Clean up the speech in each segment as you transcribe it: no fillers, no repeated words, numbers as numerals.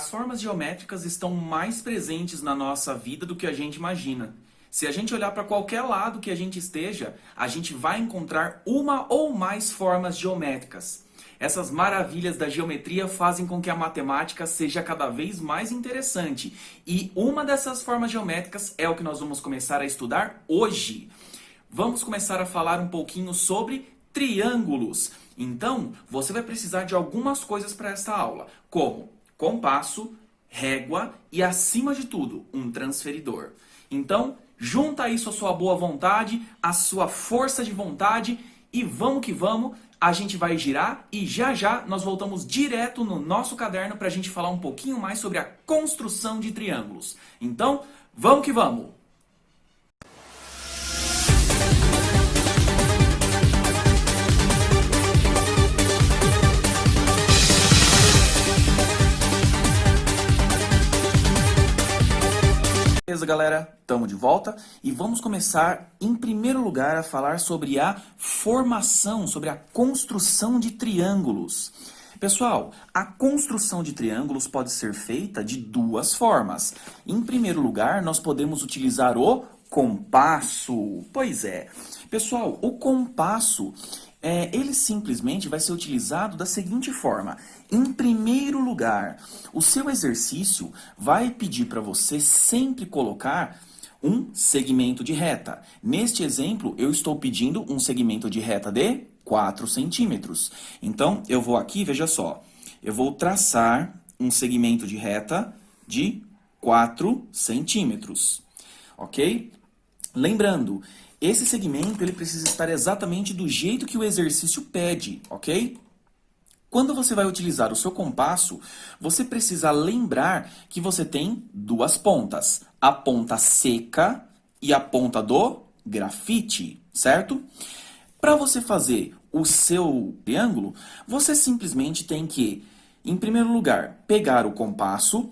As formas geométricas estão mais presentes na nossa vida do que a gente imagina. Se a gente olhar para qualquer lado que a gente esteja, a gente vai encontrar uma ou mais formas geométricas. Essas maravilhas da geometria fazem com que a matemática seja cada vez mais interessante. E uma dessas formas geométricas é o que nós vamos começar a estudar hoje. Vamos começar a falar um pouquinho sobre triângulos. Então, você vai precisar de algumas coisas para esta aula, como compasso, régua e, acima de tudo, um transferidor. Então, junta isso a sua boa vontade, a sua força de vontade e vamos que vamos. A gente vai girar e já já nós voltamos direto no nosso caderno para a gente falar um pouquinho mais sobre a construção de triângulos. Então, vamos que vamos! Beleza, galera? Estamos de volta e vamos começar, em primeiro lugar, a falar sobre a formação, sobre a construção de triângulos. Pessoal, a construção de triângulos pode ser feita de duas formas. Em primeiro lugar, nós podemos utilizar o compasso. Pois é. Pessoal, o compasso, ele simplesmente vai ser utilizado da seguinte forma. Em primeiro lugar, o seu exercício vai pedir para você sempre colocar um segmento de reta. Neste exemplo, eu estou pedindo um segmento de reta de 4 centímetros. Então, eu vou aqui, veja só, eu vou traçar um segmento de reta de 4 centímetros, ok? Lembrando, esse segmento ele precisa estar exatamente do jeito que o exercício pede, ok? Quando você vai utilizar o seu compasso, você precisa lembrar que você tem duas pontas. A ponta seca e a ponta do grafite, certo? Para você fazer o seu triângulo, você simplesmente tem que, em primeiro lugar, pegar o compasso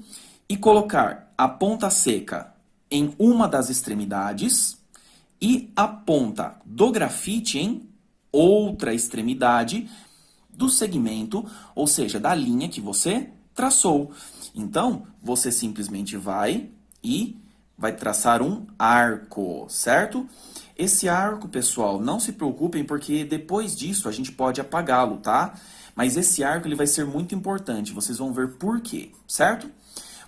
e colocar a ponta seca em uma das extremidades e a ponta do grafite em outra extremidade do segmento, ou seja, da linha que você traçou. Então, você simplesmente vai traçar um arco, certo? Esse arco, pessoal, não se preocupem, porque depois disso a gente pode apagá-lo, tá? Mas esse arco ele vai ser muito importante, vocês vão ver por quê, certo?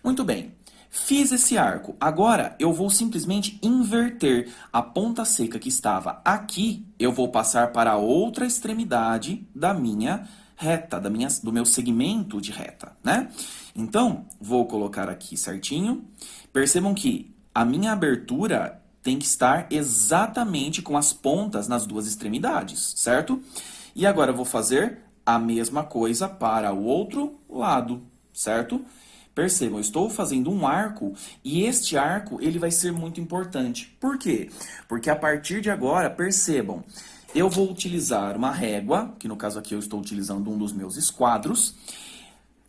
Muito bem. Fiz esse arco. Agora, eu vou simplesmente inverter a ponta seca que estava aqui. Eu vou passar para a outra extremidade da minha reta, do meu segmento de reta, né? Então, vou colocar aqui certinho. Percebam que a minha abertura tem que estar exatamente com as pontas nas duas extremidades, certo? E agora eu vou fazer a mesma coisa para o outro lado, certo? Percebam, eu estou fazendo um arco e este arco ele vai ser muito importante. Por quê? Porque a partir de agora, percebam, eu vou utilizar uma régua, que no caso aqui eu estou utilizando um dos meus esquadros.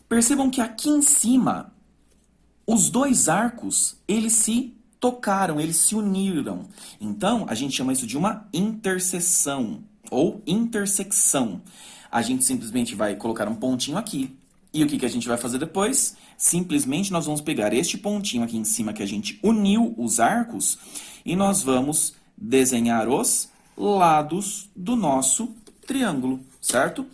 Percebam que aqui em cima, os dois arcos, eles se tocaram, eles se uniram. Então, a gente chama isso de uma interseção ou intersecção. A gente simplesmente vai colocar um pontinho aqui. E o que a gente vai fazer depois? Simplesmente nós vamos pegar este pontinho aqui em cima que a gente uniu os arcos e nós vamos desenhar os lados do nosso triângulo, certo?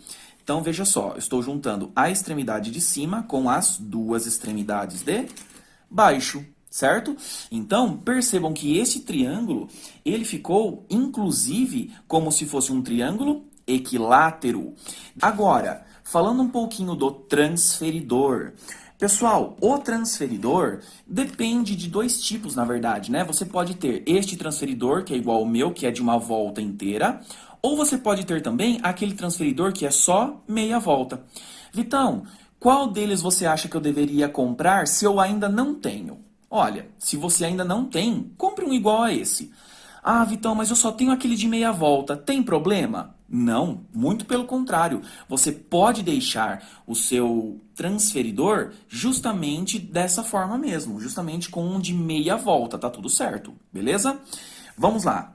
Então, veja só, eu estou juntando a extremidade de cima com as duas extremidades de baixo, certo? Então, percebam que esse triângulo, ele ficou, inclusive, como se fosse um triângulo equilátero. Agora, falando um pouquinho do transferidor. Pessoal, o transferidor depende de dois tipos, na verdade, né? Você pode ter este transferidor, que é igual ao meu, que é de uma volta inteira, ou você pode ter também aquele transferidor que é só meia volta. Vitão, qual deles você acha que eu deveria comprar se eu ainda não tenho? Olha, se você ainda não tem, compre um igual a esse. Ah, Vitão, mas eu só tenho aquele de meia volta. Tem problema? Não, muito pelo contrário. Você pode deixar o seu transferidor justamente dessa forma mesmo, justamente com um de meia volta, tá tudo certo, beleza? Vamos lá.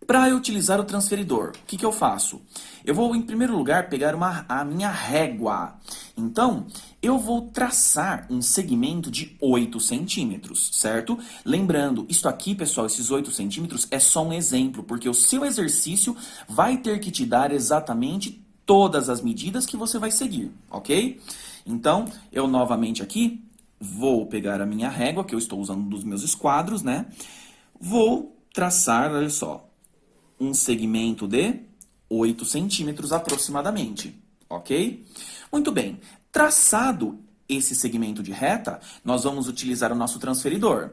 Para eu utilizar o transferidor, o que eu faço? Eu vou, em primeiro lugar, pegar a minha régua. Então, eu vou traçar um segmento de 8 centímetros, certo? Lembrando, isso aqui, pessoal, esses 8 centímetros é só um exemplo, porque o seu exercício vai ter que te dar exatamente todas as medidas que você vai seguir, ok? Então, eu novamente aqui vou pegar a minha régua, que eu estou usando dos meus esquadros, né? Vou traçar, olha só, um segmento de 8 centímetros aproximadamente, ok? Muito bem. Traçado esse segmento de reta, nós vamos utilizar o nosso transferidor.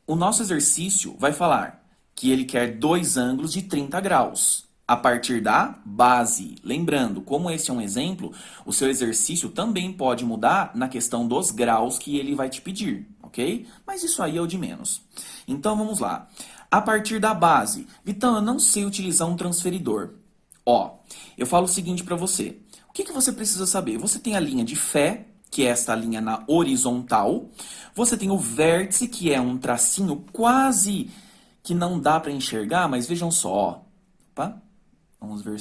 O nosso exercício vai falar que ele quer dois ângulos de 30 graus a partir da base. Lembrando, como esse é um exemplo, o seu exercício também pode mudar na questão dos graus que ele vai te pedir, ok? Mas isso aí é o de menos. Então, vamos lá. A partir da base. Vitão, eu não sei utilizar um transferidor. Ó, eu falo o seguinte para você. O que você precisa saber? Você tem a linha de Fé, que é esta linha na horizontal. Você tem o vértice, que é um tracinho quase que não dá para enxergar, mas vejam só, ó. Opa, vamos ver.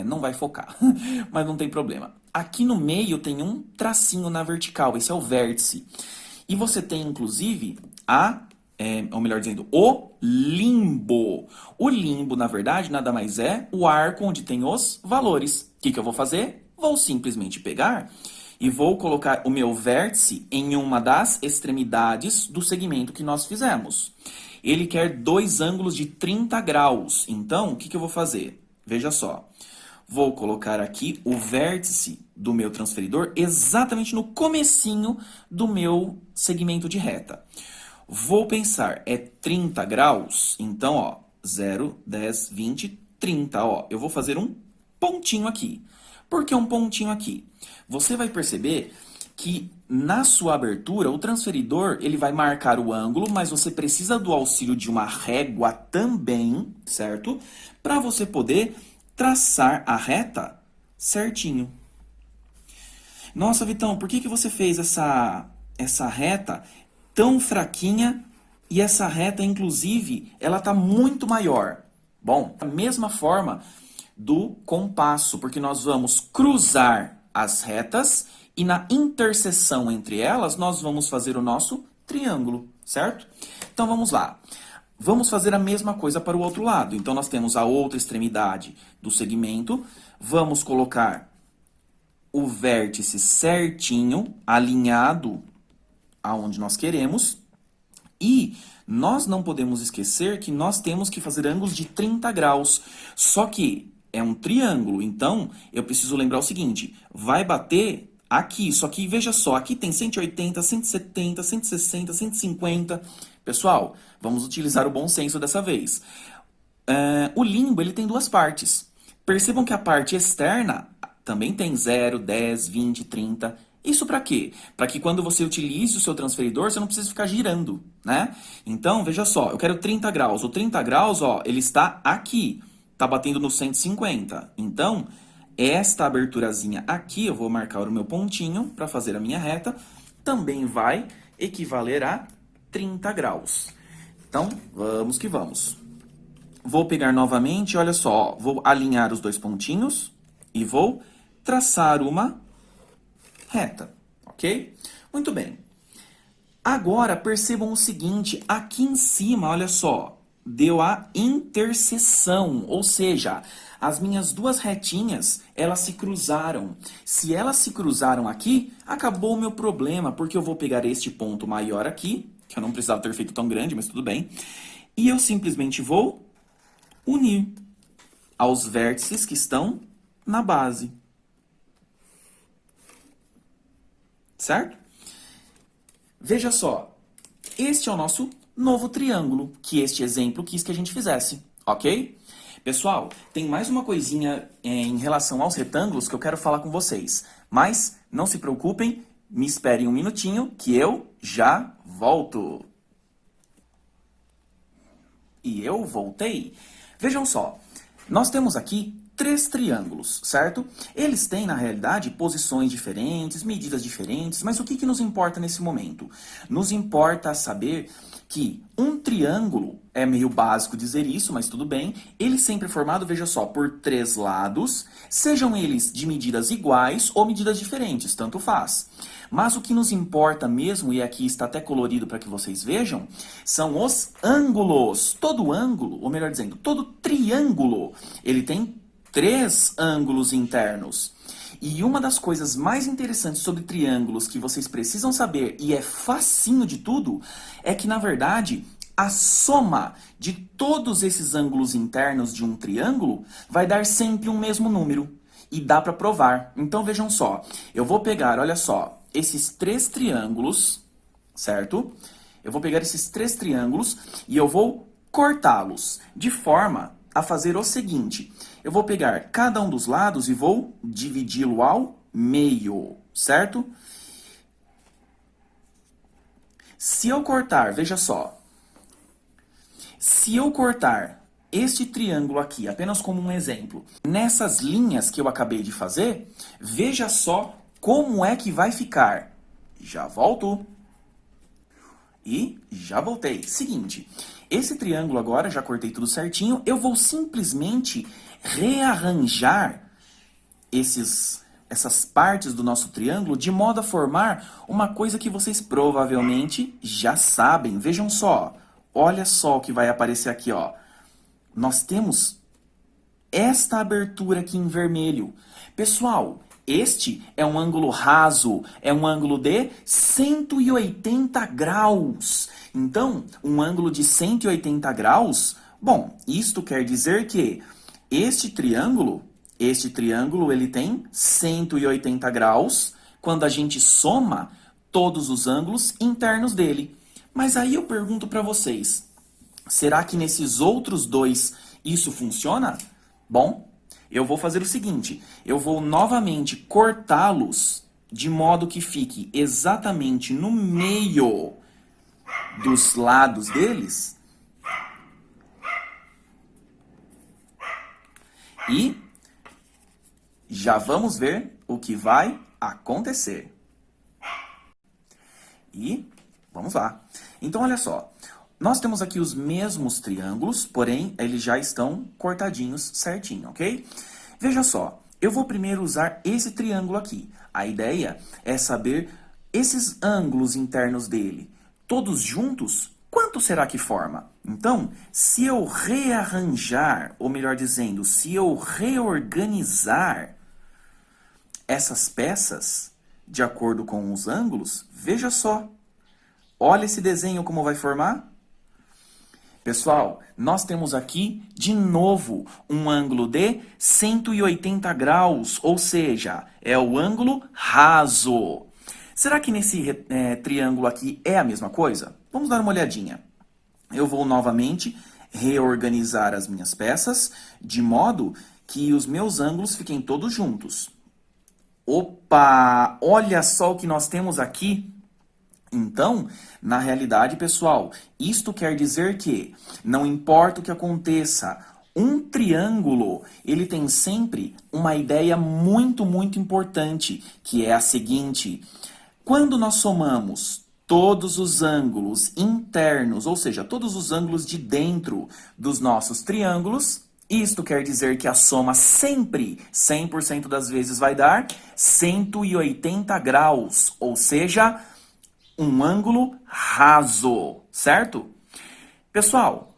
Não vai focar, mas não tem problema. Aqui no meio tem um tracinho na vertical, esse é o vértice. E você tem, inclusive, ou melhor dizendo, o limbo. O limbo, na verdade, nada mais é o arco onde tem os valores. O que eu vou fazer? Vou simplesmente pegar e vou colocar o meu vértice em uma das extremidades do segmento que nós fizemos. Ele quer dois ângulos de 30 graus. Então, o que eu vou fazer? Veja só. Vou colocar aqui o vértice do meu transferidor exatamente no comecinho do meu segmento de reta. Vou pensar, é 30 graus? Então, ó, 0, 10, 20, 30, ó. Eu vou fazer um pontinho aqui. Por que um pontinho aqui? Você vai perceber que na sua abertura, o transferidor, ele vai marcar o ângulo, mas você precisa do auxílio de uma régua também, certo? Para você poder traçar a reta certinho. Nossa, Vitão, por que você fez essa reta tão fraquinha e essa reta, inclusive, ela está muito maior? Bom, da mesma forma do compasso, porque nós vamos cruzar as retas e na interseção entre elas nós vamos fazer o nosso triângulo, certo? Então vamos lá. Vamos fazer a mesma coisa para o outro lado. Então nós temos a outra extremidade do segmento, vamos colocar o vértice certinho, alinhado aonde nós queremos. E nós não podemos esquecer que nós temos que fazer ângulos de 30 graus. Só que é um triângulo, então eu preciso lembrar o seguinte, vai bater aqui, só que veja só, aqui tem 180, 170, 160, 150. Pessoal, vamos utilizar o bom senso dessa vez. O limbo, ele tem duas partes. Percebam que a parte externa também tem 0, 10, 20, 30. Isso para quê? Para que quando você utilize o seu transferidor, você não precise ficar girando, né? Então, veja só, eu quero 30 graus. O 30 graus, ó, ele está aqui. Está batendo no 150. Então, esta aberturazinha aqui, eu vou marcar o meu pontinho para fazer a minha reta, também vai equivaler a 30 graus. Então, vamos que vamos. Vou pegar novamente, olha só, ó, vou alinhar os dois pontinhos e vou traçar uma reta, ok? Muito bem. Agora, percebam o seguinte, aqui em cima, olha só, deu a interseção, ou seja, as minhas duas retinhas, elas se cruzaram. Se elas se cruzaram aqui, acabou o meu problema, porque eu vou pegar este ponto maior aqui, que eu não precisava ter feito tão grande, mas tudo bem, e eu simplesmente vou unir aos vértices que estão na base. Certo? Veja só, este é o nosso novo triângulo, que este exemplo quis que a gente fizesse, ok? Pessoal, tem mais uma coisinha em relação aos retângulos que eu quero falar com vocês. Mas não se preocupem, me esperem um minutinho que eu já volto. E eu voltei. Vejam só, nós temos aqui 3 triângulos, certo? Eles têm, na realidade, posições diferentes, medidas diferentes, mas o que nos importa nesse momento? Nos importa saber que um triângulo é meio básico dizer isso, mas tudo bem. Ele sempre é formado, veja só, por 3 lados, sejam eles de medidas iguais ou medidas diferentes, tanto faz. Mas o que nos importa mesmo, e aqui está até colorido para que vocês vejam, são os ângulos. Todo ângulo, ou melhor dizendo, todo triângulo, ele tem 3 ângulos internos. E uma das coisas mais interessantes sobre triângulos que vocês precisam saber, e é facinho de tudo, é que, na verdade, a soma de todos esses ângulos internos de um triângulo vai dar sempre um mesmo número. E dá para provar. Então, vejam só. Eu vou pegar, olha só, esses 3 triângulos, certo? Eu vou pegar esses 3 triângulos e eu vou cortá-los de forma a fazer o seguinte. Eu vou pegar cada um dos lados e vou dividi-lo ao meio, certo? Se eu cortar, veja só. Se eu cortar este triângulo aqui, apenas como um exemplo, nessas linhas que eu acabei de fazer, veja só como é que vai ficar. Já volto. E já voltei. Seguinte, esse triângulo agora, já cortei tudo certinho, eu vou simplesmente rearranjar essas partes do nosso triângulo de modo a formar uma coisa que vocês provavelmente já sabem. Vejam só, olha só o que vai aparecer aqui, ó. Nós temos esta abertura aqui em vermelho. Pessoal, este é um ângulo raso, é um ângulo de 180 graus. Então, um ângulo de 180 graus, bom, isto quer dizer que este triângulo ele tem 180 graus quando a gente soma todos os ângulos internos dele. Mas aí eu pergunto para vocês, será que nesses outros dois isso funciona? Bom, eu vou fazer o seguinte, eu vou novamente cortá-los de modo que fique exatamente no meio dos lados deles. E já vamos ver o que vai acontecer. E vamos lá. Então, olha só. Nós temos aqui os mesmos triângulos, porém, eles já estão cortadinhos certinho, ok? Veja só, eu vou primeiro usar esse triângulo aqui. A ideia é saber esses ângulos internos dele. Todos juntos, quanto será que forma? Então, se eu rearranjar, ou melhor dizendo, se eu reorganizar essas peças de acordo com os ângulos, veja só. Olha esse desenho como vai formar. Pessoal, nós temos aqui, de novo, um ângulo de 180 graus, ou seja, é o ângulo raso. Será que nesse triângulo aqui é a mesma coisa? Vamos dar uma olhadinha. Eu vou novamente reorganizar as minhas peças, de modo que os meus ângulos fiquem todos juntos. Opa! Olha só o que nós temos aqui. Então, na realidade, pessoal, isto quer dizer que, não importa o que aconteça, um triângulo, ele tem sempre uma ideia muito, muito importante, que é a seguinte: quando nós somamos todos os ângulos internos, ou seja, todos os ângulos de dentro dos nossos triângulos, isto quer dizer que a soma sempre, 100% das vezes, vai dar 180 graus, ou seja, um ângulo raso, certo? Pessoal,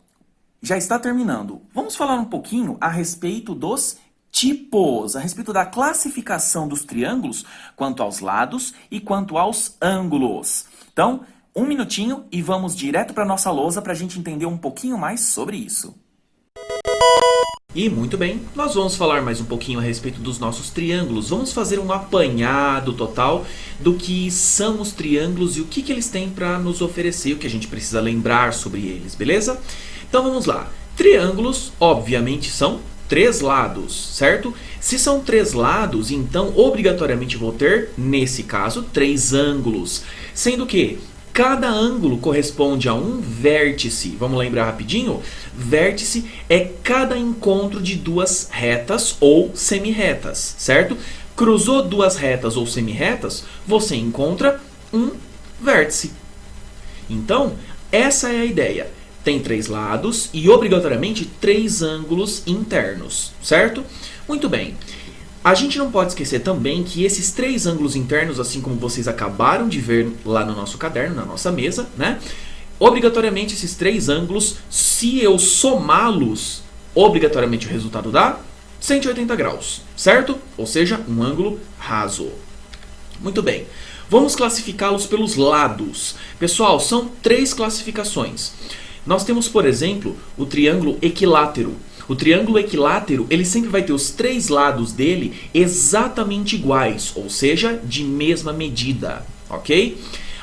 já está terminando. Vamos falar um pouquinho a respeito dos tipos, a respeito da classificação dos triângulos quanto aos lados e quanto aos ângulos. Então, um minutinho e vamos direto para a nossa lousa para a gente entender um pouquinho mais sobre isso. E muito bem, nós vamos falar mais um pouquinho a respeito dos nossos triângulos. Vamos fazer um apanhado total do que são os triângulos e o que eles têm para nos oferecer, o que a gente precisa lembrar sobre eles, beleza? Então vamos lá. Triângulos, obviamente, são 3 lados, certo? Se são 3 lados, então obrigatoriamente vou ter, nesse caso, 3 ângulos. Sendo que cada ângulo corresponde a um vértice. Vamos lembrar rapidinho? Vértice é cada encontro de 2 retas ou semirretas, certo? Cruzou 2 retas ou semirretas, você encontra um vértice. Então, essa é a ideia. tem 3 lados e obrigatoriamente 3 ângulos internos, certo? Muito bem. A gente não pode esquecer também que esses 3 ângulos internos, assim como vocês acabaram de ver lá no nosso caderno, na nossa mesa, né? Obrigatoriamente esses 3 ângulos, se eu somá-los, obrigatoriamente o resultado dá 180 graus, certo? Ou seja, um ângulo raso. Muito bem. Vamos classificá-los pelos lados. Pessoal, são 3 classificações. Nós temos, por exemplo, o triângulo equilátero. O triângulo equilátero, ele sempre vai ter os 3 lados dele exatamente iguais, ou seja, de mesma medida, ok?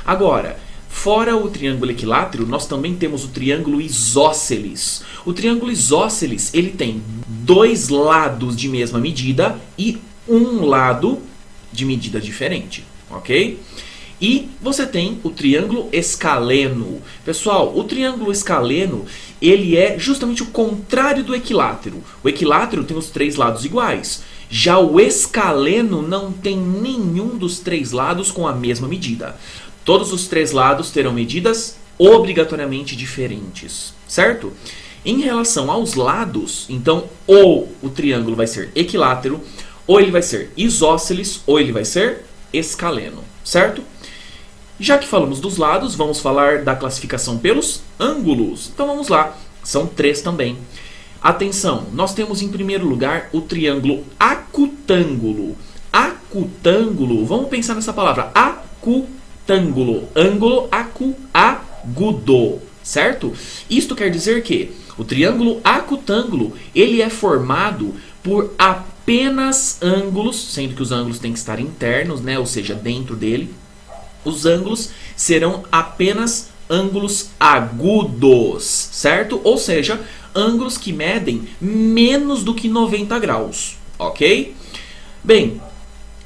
Agora, fora o triângulo equilátero, nós também temos o triângulo isósceles. O triângulo isósceles, ele tem 2 lados de mesma medida e um lado de medida diferente, ok? E você tem o triângulo escaleno. Pessoal, o triângulo escaleno, ele é justamente o contrário do equilátero. O equilátero tem os 3 lados iguais. Já o escaleno não tem nenhum dos 3 lados com a mesma medida. Todos os 3 lados terão medidas obrigatoriamente diferentes, certo? Em relação aos lados, então, ou o triângulo vai ser equilátero, ou ele vai ser isósceles, ou ele vai ser escaleno, certo? Já que falamos dos lados, vamos falar da classificação pelos ângulos. Então vamos lá, são 3 também. Atenção, nós temos em primeiro lugar o triângulo acutângulo. Acutângulo, vamos pensar nessa palavra, acutângulo, ângulo agudo, certo? Isto quer dizer que o triângulo acutângulo, ele é formado por apenas ângulos, sendo que os ângulos têm que estar internos, né? Ou seja, dentro dele. Os ângulos serão apenas ângulos agudos, certo? Ou seja, ângulos que medem menos do que 90 graus, ok? Bem,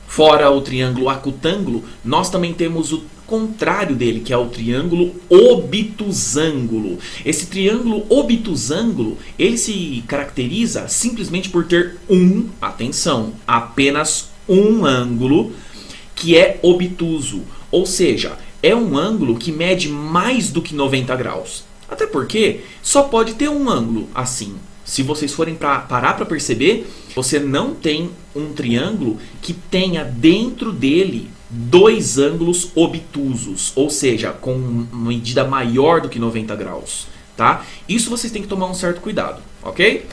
fora o triângulo acutângulo, nós também temos o contrário dele, que é o triângulo obtusângulo. Esse triângulo obtusângulo, ele se caracteriza simplesmente por ter atenção, apenas um ângulo que é obtuso. Ou seja, é um ângulo que mede mais do que 90 graus. Até porque só pode ter um ângulo assim. Se vocês forem parar para perceber, você não tem um triângulo que tenha dentro dele 2 ângulos obtusos. Ou seja, com uma medida maior do que 90 graus. Tá? Isso vocês têm que tomar um certo cuidado, ok?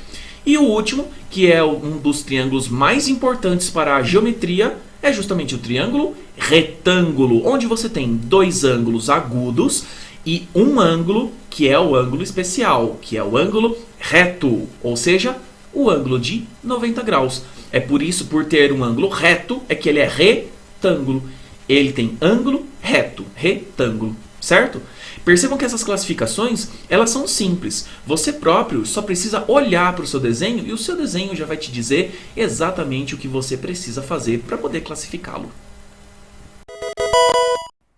E o último, que é um dos triângulos mais importantes para a geometria, é justamente o triângulo retângulo, onde você tem 2 ângulos agudos e um ângulo que é o ângulo especial, que é o ângulo reto, ou seja, o ângulo de 90 graus. É por isso, por ter um ângulo reto, é que ele é retângulo. Ele tem ângulo reto, retângulo, certo? Percebam que essas classificações, elas são simples. Você próprio só precisa olhar para o seu desenho e o seu desenho já vai te dizer exatamente o que você precisa fazer para poder classificá-lo.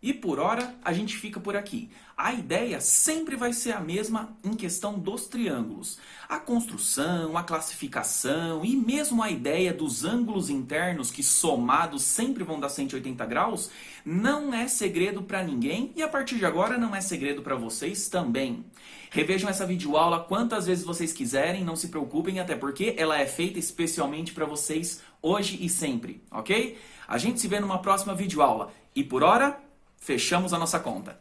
E por hora, a gente fica por aqui. A ideia sempre vai ser a mesma em questão dos triângulos. A construção, a classificação e mesmo a ideia dos ângulos internos que somados sempre vão dar 180 graus não é segredo para ninguém e a partir de agora não é segredo para vocês também. Revejam essa videoaula quantas vezes vocês quiserem, não se preocupem, até porque ela é feita especialmente para vocês hoje e sempre, ok? A gente se vê numa próxima videoaula. E por hora, fechamos a nossa conta.